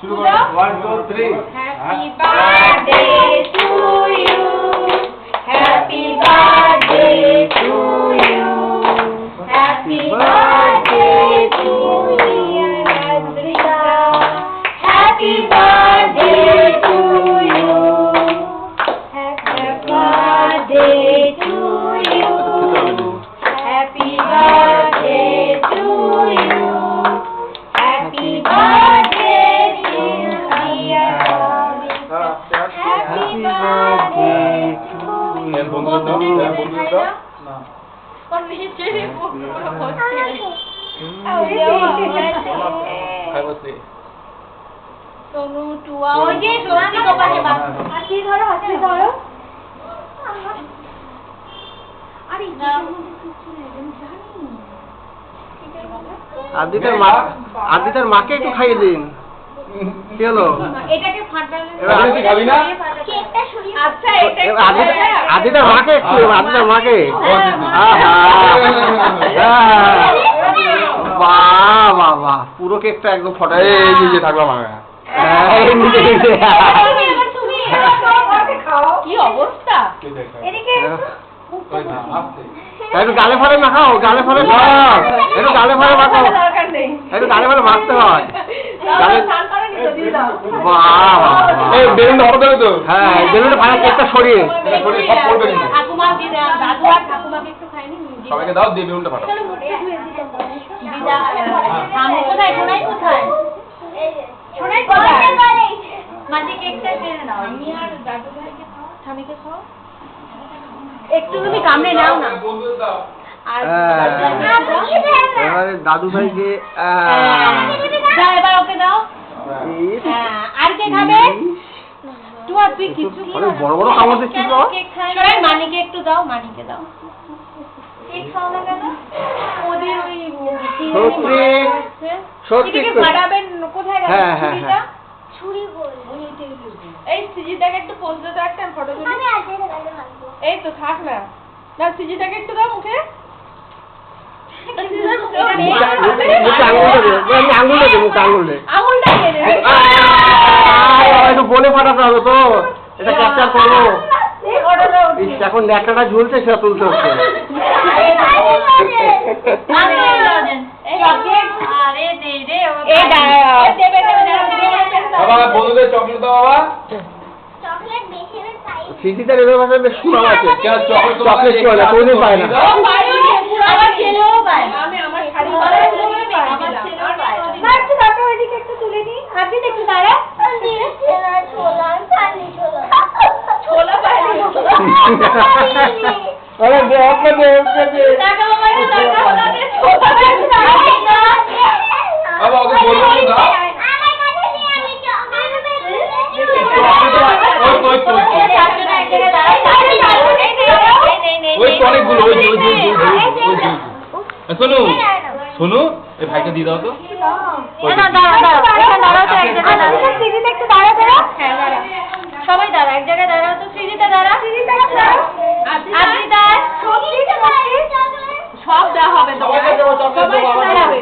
শুরু করো 1 2 3 happy birthday to you happy birthday to you happy birthday to you Rajrita happy birthday to you happy birthday to you happy birthday to you happy birthday to dear happy birthday to you বন্ধুরা না confidently পুরো হচ্ছে খাই বসে সোনু টুয়া ওই যে সোনালি কপালে বাস হাসি ধরো আরে না আদিতার মাকে একটু খাইয়ে দিন কি হলো এটাকে ফাটালে এবার তুই খাবি না কেকটা সরিয়ে আচ্ছা এটা আদিতার মাকে একটু আদিতার মাকে বাহ বাহ বাহ পুরো কেকটা একদম ফটা এই যে থাকলাম আমি কি অবস্থা এদিকে একটু গালে ফলে মাখাও গালে ফলে একটু গালে ফলে মাখাও একটু গালে ফলে মাখতে হয় এই বেলুনটা হঠাৎ দেবে তো হ্যাঁ বেলুনটা ভালো কেকটা সরিয়ে সরিয়ে সব পড়বে কিন্তু ঠাকুমা দিদা দাদু আর ঠাকুমাকে একটু খাইনি সবাইকে দাও দিয়ে বেলুনটা ফাটাও দিদা ঠামু কোথায় কোথায় শোনাই কোথায় মাঝে কেকটা কেড়ে নাও আমি আর দাদু ভাইকে খাও ঠামিকে খাও একটু তুমি কামড়ে নাও না আর এবারে দাদু ভাইকে দাও এবার ওকে দাও আর কে খাবে তোমার তুই কিছু অনেক বড় বড় কামড় দিচ্ছিস তো শোনাই মানিকে একটু দাও মানিকে দাও কেক খাও না কেন ওদের ওই সত্যি ফাটাবেন কোথায় গেল ছুরিটা ছুরি বল এই সিজিটাকে একটু পোজ দাও একটা ফটো তুলি আমি আজকে কালকে মানবো এই তো থাক না না সিজিটাকে একটু দাও মুখে আঙুলটা একটু বলে ফাটাতে হবে তো এটা ক্যাপচার করবো এখন ন্যাকড়াটা ঝুলছে সেটা তুলতে হচ্ছে বাবা বন্ধুদের চকলেট দাও বাবা সিজিটার এবার ভাষায় বেশ সুনাম আছে কেন চকলেট তো চকলেট কি হয় না কোনদিন পায় না আমার ছেলেও পায় আমি আমার শাড়ি পরে আমার ছেলেও পায় না একটু দাঁড়াও এদিকে একটু তুলে নি হাতে একটু দাঁড়া ছোলা পায় আরে দেখো দে টাকা মাইরে টাকা ওনাকে ছোলা পায় না বাবা ওকে বলবো তো দাও ওই অনেকগুলো ওই শোনো শোনো এই ভাইকে দিয়ে দাও তো সবাই দাঁড়া এক জায়গায় দাঁড়াও তো সৃজিতা দাঁড়া সব দেওয়া হবে তো সবাই দাঁড়াবে